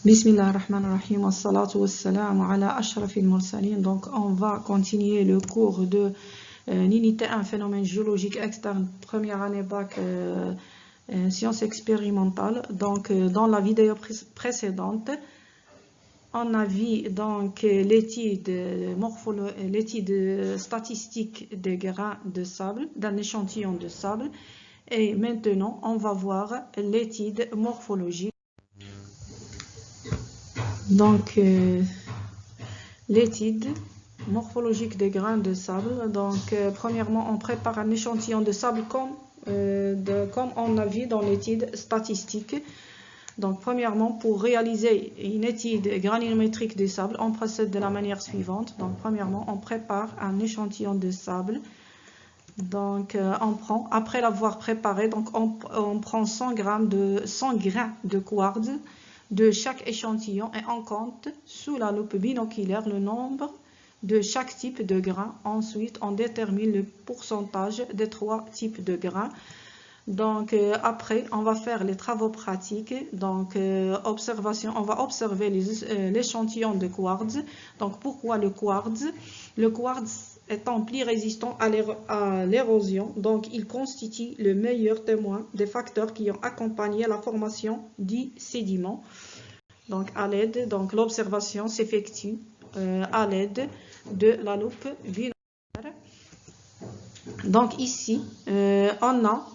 Bismillah ar-Rahman ar-Rahim, wassalatu wassalamu ala ashrafil mursalin. Donc, on va continuer le cours de l'unité 1, phénomène géologique externe, première année bac, sciences expérimentales. Donc, dans la vidéo précédente, on a vu donc l'étude statistique des grains de sable, d'un échantillon de sable. Et maintenant, on va voir l'étude morphologique. Donc, l'étude morphologique des grains de sable. Donc, premièrement, on prépare un échantillon de sable comme on a vu dans l'étude statistique. Donc, premièrement, pour réaliser une étude granulométrique des sables, on procède de la manière suivante. Donc, premièrement, on prépare un échantillon de sable. Donc, après l'avoir préparé, donc on prend 100 grains de quartz de chaque échantillon et on compte sous la loupe binoculaire le nombre de chaque type de grain. Ensuite, on détermine le pourcentage des 3 types de grains. Donc, après, on va faire les travaux pratiques. Donc, observation, on va observer l'échantillon de quartz. Donc, pourquoi le quartz? Le quartz étant plus résistant à l'érosion, donc il constitue le meilleur témoin des facteurs qui ont accompagné la formation du sédiment. Donc, donc l'observation s'effectue à l'aide de la loupe binoculaire. Donc ici, on a,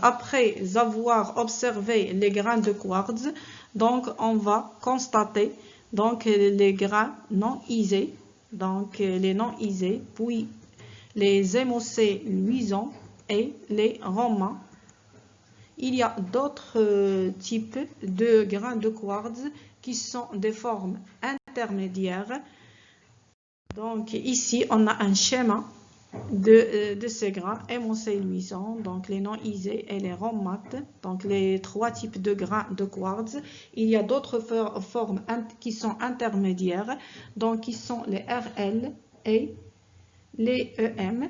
après avoir observé les grains de quartz, donc on va constater donc les grains non isés, donc les non isés, puis les émoussés luisants et les romains. Il y a d'autres types de grains de quartz qui sont des formes intermédiaires. Donc ici, on a un schéma de ces grains émoussés luisants, donc les non isés et les romates, donc les 3 types de grains de quartz. Il y a d'autres formes qui sont intermédiaires, donc qui sont les RL et les EM.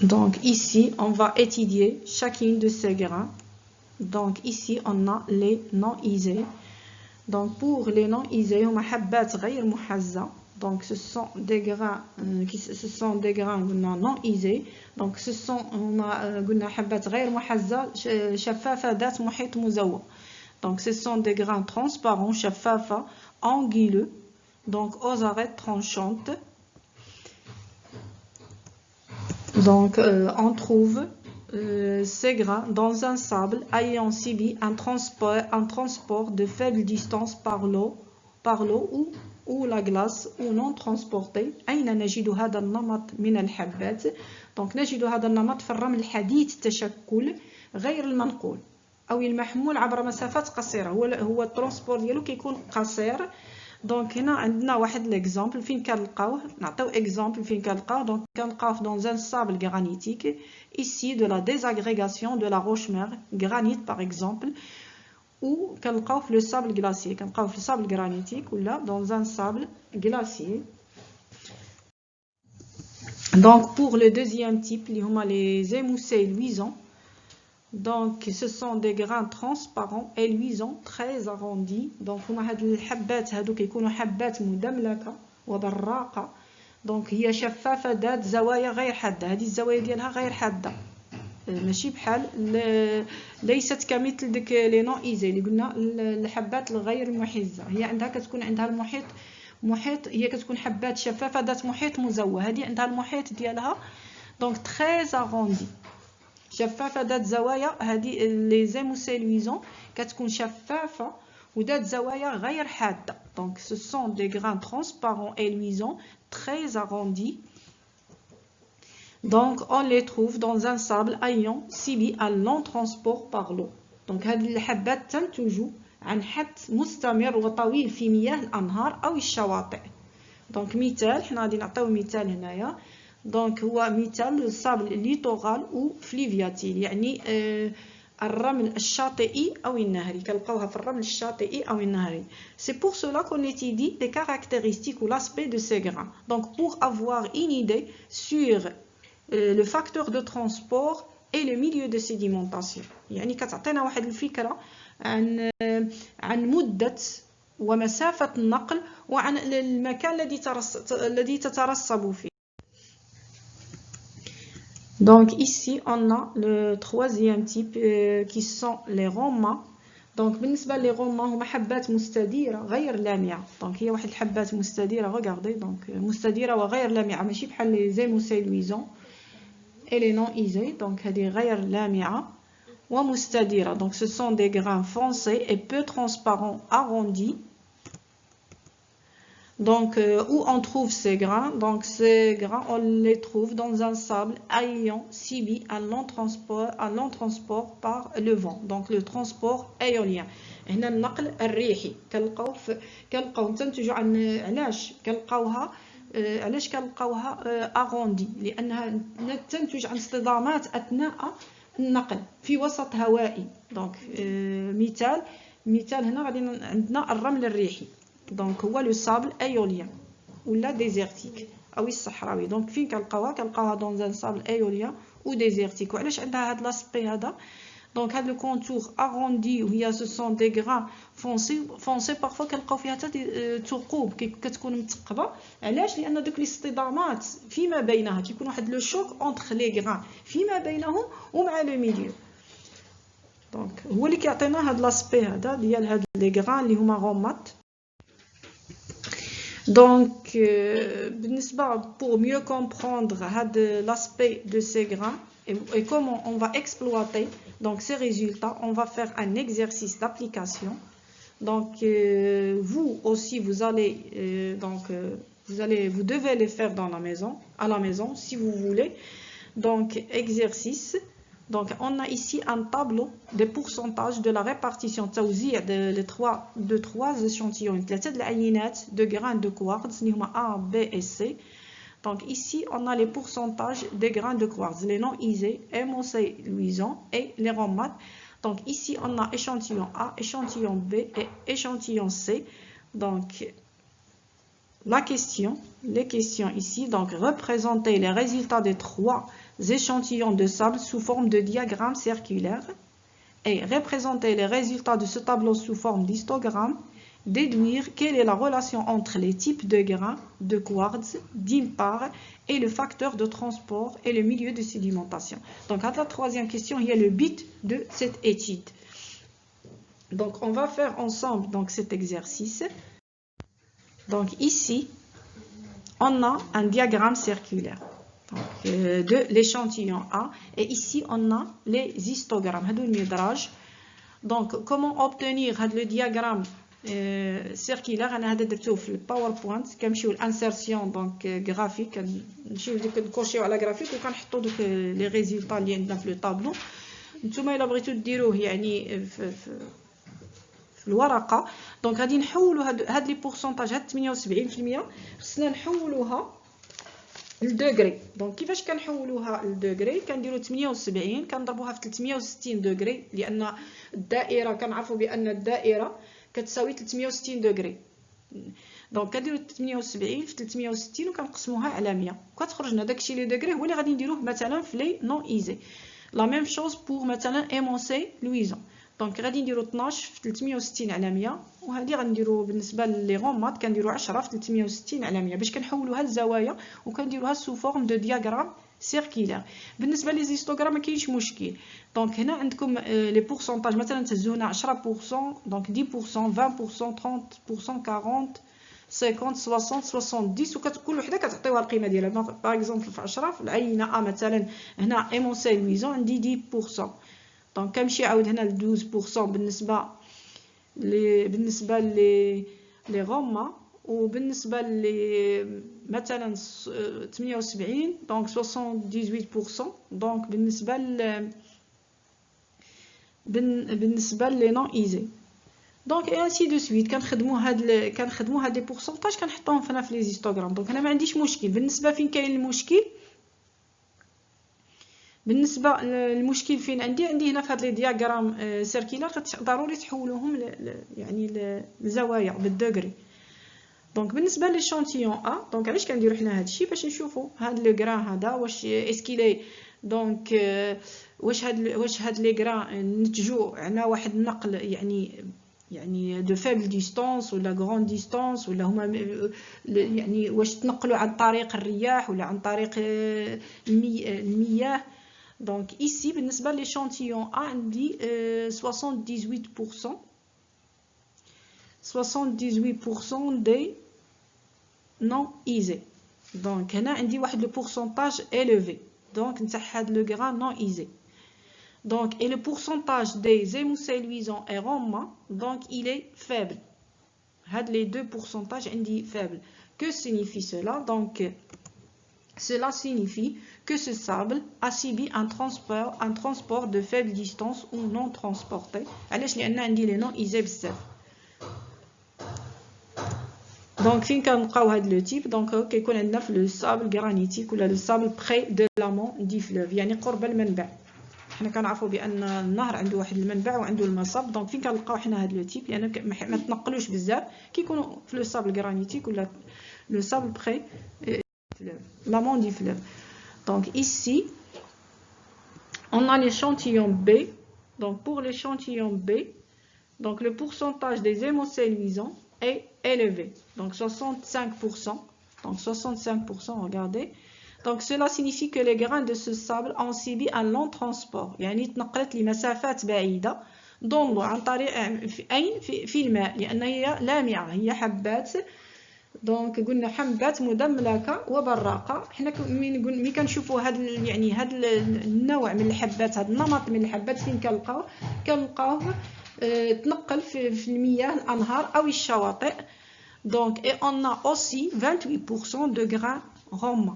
Donc ici, on va étudier chacune de ces grains. Donc ici, on a les non isés. Donc pour les non isés, on a habbat ghayr muhazza. Donc ce sont des grains non isés. Donc ce sont habbat ghayr muhazza shaffafa dat muhit muzawwa. Donc ce sont des grains transparents, shaffafa, anguleux, donc aux arêtes tranchantes. Donc on trouve ces grains dans un sable ayant subi un transport de faible distance par l'eau ou la glace ou non transporté. أين نجد هذا النمط من الحبات؟ donc نجد هذا النمط في الرمل حديث التشكل غير المنقول أو المحمول عبر مسافات قصيرة. هو الترانسبور ديالو كيكون قصير. دونك هنا عندنا واحد ليكزامبل فين كنلقاوه. نعطيو اكزامبل فين كنلقاوه. دونك كنلقاوه dans un sable granitique ici de la désagrégation de la roche mère granite par exemple, ou كنلقاوه في le sable glacier. كنلقاوه في le sable granitique ولا dans un sable glacier. Donc pour le deuxième type اللي هما les émoussés luisants. Donc ce sont des grains transparents et luisants très arrondis. Donc هما هاد الحبات هادو كيكونوا حبات مدملكه وبراقه. دونك هي شفافه ذات زوايا غير حاده. هذه الزوايا ديالها غير حاده ماشي بحال ليست كمثل ديك لي نون ايزي اللي قلنا الحبات الغير محزه. هي عندها كتكون عندها المحيط هي كتكون حبات شفافه ذات محيط مزوه. هذه عندها المحيط ديالها دونك تري اروندي شفافه ذات زوايا. هذه لي زيموسي لويزون كتكون شفافه وذات زوايا غير حاده. دونك ce sont des grains transparents et luisants très arrondis. Donc on les trouve dans un sable ayant subi un long transport par l'eau. Donc هذه الحبات تنتج عن حث مستمر وطويل في مياه الانهار او الشواطئ. دونك مثال حنا غادي نعطيو مثال هنايا. دونك هو مثال الصابل ليتورال او فليفياتيل يعني الرمل الشاطئي او النهري. كنلقاوها في الرمل الشاطئي او النهري. C'est pour cela qu'on étudie les caractéristiques ou l'aspect de ces grains. Donc pour avoir une idée sur le facteur de transport et le milieu de sédimentation. يعني كتعطينا واحد الفكرة عن مدة ومسافة النقل وعن المكان الذي تترسب فيه. Donc ici on a le troisième type qui sont les rhombes. Donc بالنسبة لي rhombes هما حبات مستديرة غير لامعة. Donc هي واحد الحبات مستديرة regardez donc مستديرة وغير لامعة ماشي بحال لي زيموسي لويزون et les non isés. Donc هذه غير لامعة ومستديرة. Donc ce sont des grains foncés et peu transparents arrondis. Donc, où on trouve ces grains? Donc, ces grains, on les trouve dans un sable ayant subi un long transport par le vent. Donc, le transport éolien. هنا النقل الريحي كنلقاو تنتج علاش كنلقاوها علاش كنلقاوها اغوندي لانها تنتج عن اصطدامات اثناء النقل في وسط هوائي. دونك مثال هنا غادي عندنا الرمل الريحي. دونك هو لو سابل ايوليان ولا ديزيرتيك او الصحراوي. دونك فين كنلقاوها دون ان سابل ايوليان او ديزيرتيك. وعلاش عندها هذا لاسبي هذا؟ دونك هذا لو كونتور اروندي وهي سو سون دي غران فونسي بارفوا كنلقاو فيها حتى ثقوب كتكون متقبه. علاش؟ لان دوك الاصطدامات فيما بينها كيكون واحد لو شوك اونتر لي غران فيما بينهم ومع لو ميليو. دونك هو اللي كيعطينا هذا لاسبي هذا ديال هاد لي غران اللي هما غومات. Donc, pour mieux comprendre l'aspect de ces grains et comment on va exploiter donc ces résultats, on va faire un exercice d'application. Donc, vous aussi, vous devez les faire à la maison, si vous voulez. Donc, exercice. Donc, on a ici un tableau des pourcentages de la répartition de trois échantillons, de grains de quartz, A, B et C. Donc, ici, on a les pourcentages des grains de quartz, les non isés, MOC, luisant et les rhombes. Donc, ici, on a échantillon A, échantillon B et échantillon C. Donc, les questions ici, donc, représenter les résultats des trois échantillons de sable sous forme de diagramme circulaire et représenter les résultats de ce tableau sous forme d'histogramme, déduire quelle est la relation entre les types de grains de quartz d'une part et le facteur de transport et le milieu de sédimentation. Donc à la troisième question, il y a le but de cette étude. Donc on va faire ensemble donc cet exercice. Donc ici, on a un diagramme circulaire. De l'échantillon A et ici on a les histogrammes. Donc comment obtenir le diagramme circulaire? انا هذا درتوه في الباوربوينت. كنمشيو الانسيرسيون دونك غرافيك كنمشيو نكوشيو على غرافيك وكنحطوا دوك لي ريزولطا اللي عندنا في لو طابلو. نتوما الا بغيتو ديروه يعني في الورقه. دونك غادي نحولوا هاد لي بورسونتاج هاد 78% خصنا نحولوها الدوغري. دونك كيفاش كنحولوها للدوغري؟ كنديروا 78 كنضربوها في 360 دوغري لان الدائره كنعرفوا بان الدائره كتساوي 360 دوغري. دونك كنديروا 78 في 360 وكنقسموها على 100 وكتخرج لنا داكشي لي دوغري هو اللي غادي نديروه مثلا في لي نون ايزي. لا ميم شوز بور مثلا ايمونسي لويزون. دونك غادي نديروا 12 في 360 على 100 وهذه غنديروا بالنسبه لي غومات كنديروا 10 في 360 على 100 باش كنحولوها لزوايا وكنديروها سو فورم دو دياغرام سيركيلير. بالنسبه لي زيستوغرام ما كاينش مشكل. دونك هنا عندكم لي بورسونتاج مثلا تهزوا هنا 10% دونك 10% 20% 30% 40 50 60 70 وكل وحده كتعطيوها القيمه ديالها. باغ اكزومبل في 10 في العينه مثلا هنا ايمونسي لويزون عندي 10%. دونك كنمشي عاود هنا ل 12% بالنسبه لي غوما وبالنسبه ل مثلا 78 دونك 78%. دونك بالنسبه لي نون ايزي. دونك اي انسي دو سويت كنخدموا هاد لي بورسونتاج كنحطوهم هنا في لي زيستوغرام. دونك انا ما عنديش مشكل. بالنسبه فين كاين المشكل بالنسبه للمشكل فين عندي هنا في هاد لي دياغرام سيركيلار ضروري تحولوهم يعني لزوايا بالدوغري. دونك بالنسبه للشانتيون ا دونك علاش كنديروا حنا هادشي باش نشوفوا هاد لو غران هذا واش اسكيلي دونك واش هاد لي غران نتجو عنا واحد النقل يعني دو فابل ديستانس ولا غران ديستانس، ولا هما يعني واش تنقلوا عن طريق الرياح ولا عن طريق المياه. دونك ici بالنسبه ليشانتيون A عندي 78% دي non isé. دونك هنا عندي واحد لو pourcentage élevé دونك نتاع هاد لو غران non isé. Donc, et le pourcentage des hémocellulosants et Roma, donc il est faible. Les deux pourcentages sont faibles. Que signifie cela? Donc, cela signifie que ce sable a subi un transport de faible distance ou non transporté. Alors, il y a les noms isés. Donc, fin كنلقاو هذا le type. Donc, كيكون عندنا في le sable granitique ou le sable près de l'amont du fleuve. يعني قرب المنبع. حنا كنعرفوا بان النهر عنده واحد المنبع وعنده المصب. دونك فين كنلقاو حنا هاد لو تيب لان ما تنقلوش بزاف كيكونوا في لو سابل غرانيتيك ولا لو سابل بري لامون دي فلوف. دونك ici on a l'échantillon B. Donc pour l'échantillon B, donc le pourcentage des hémocellulosants est élevé, donc 65%. Donc 65%, regardez. Donc cela signifie que les grains de ce sable ont subi un long transport، يعني تنقلت لمسافات بعيدة ضموا عن طريق في الماء، لأن هي لامعة، هي حبات. دونك قلنا حبات مدملكة وبراقة. حنا ملي كنشوفوا هاد يعني هاد النوع من الحبات، هاد النمط من الحبات فين كنلقاوه تنقل في المياه الأنهار أو الشواطئ. دونك et on a aussi 28% de grains Roma.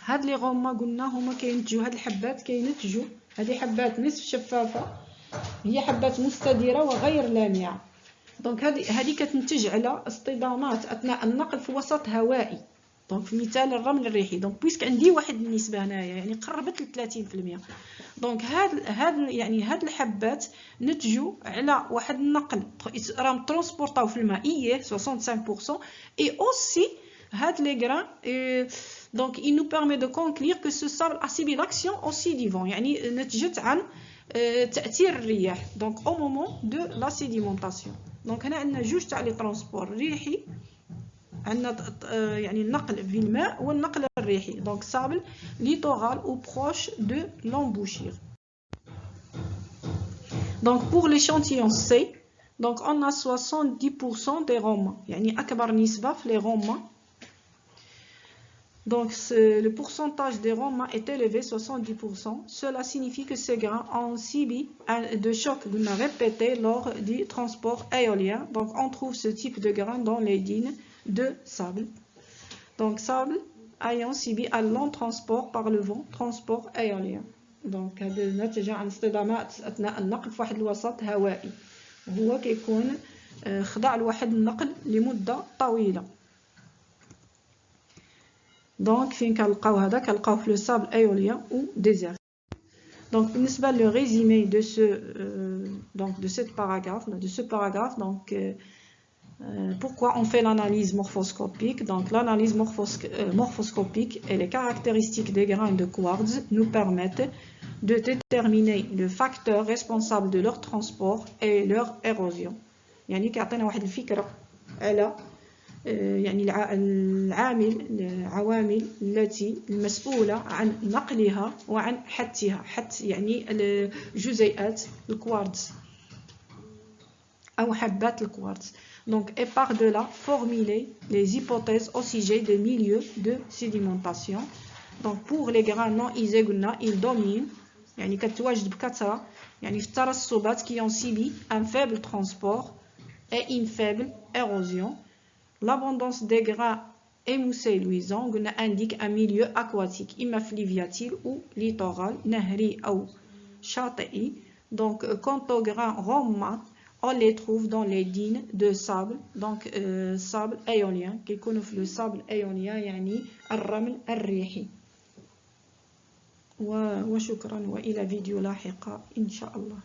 هاد لي غوما قلنا هما كينتجوا، هاد الحبات كينتجوا، هذه حبات نصف شفافه، هي حبات مستديره وغير لامعه. دونك هذه كتنتج على اصطدامات اثناء النقل في وسط هوائي. دونك في مثال الرمل الريحي. دونك بويسك عندي واحد النسبه هنايا يعني قربت ل 30%. دونك هاد الحبات نتجوا على واحد النقل راهم ترونسبورطاو في الماء 65%. اي اوسي هاد لي غران donc il nous permet de conclure que ce sable a subi l'action aussi du vent، يعني نتجت عن تأثير الرياح. donc au moment de la sédimentation. donc هنا عندنا جوج تاع لي ترونسبور ريحي، عندنا يعني النقل في الماء والنقل الريحي. donc sable littoral ou proche de l'embouchure. donc pour l'échantillon C, donc on a 70% des Roma، يعني أكبر نسبة في les Roma. Donc le pourcentage des Roma est élevé, 70%. Cela signifie que ces grains ont subi de chocs répétés lors du transport éolien. Donc on trouve ce type de grains dans les dunes de sable. Donc sable ayant subi un long transport par le vent, transport éolien. Donc هذا ناتج عن اصطدامات أثناء النقل في واحد الوسط هوائي، هو كيكون خضع لواحد النقل لمدة طويلة. Donc فين كنلقاو هذا؟ كنلقاو في لو سابل ايوليان او ديزير. Donc بالنسبة le résumé de ce paragraphe. Donc pourquoi on fait l'analyse morphoscopique? Donc l'analyse morphoscopique et les caractéristiques des grains de quartz nous permettent de déterminer le facteur responsable de leur transport et leur érosion. يعني كيعطينا واحد الفكرة على يعني العوامل التي المسؤولة عن نقلها وعن حتها، يعني جزيئات الكوارتز أو حبات الكوارتز. Donc et par de là formuler les hypothèses au sujet des milieux de sédimentation. Donc pour les grains non isés قلنا ils dominent، يعني كتواجد بكثرة يعني في الترسبات qui ont subi un faible transport et une faible érosion. L'abondance des grains hémocellulosants indique un milieu aquatique, imma fluviatile ou littoral, nahri ou châtaignier. Donc, quant aux grains Roma, on les trouve dans les dunes de sable, donc sable éolien, qui connaît le sable éolien, يعني الرمل الريحي. وشكرا وإلى فيديو لاحق إن شاء الله.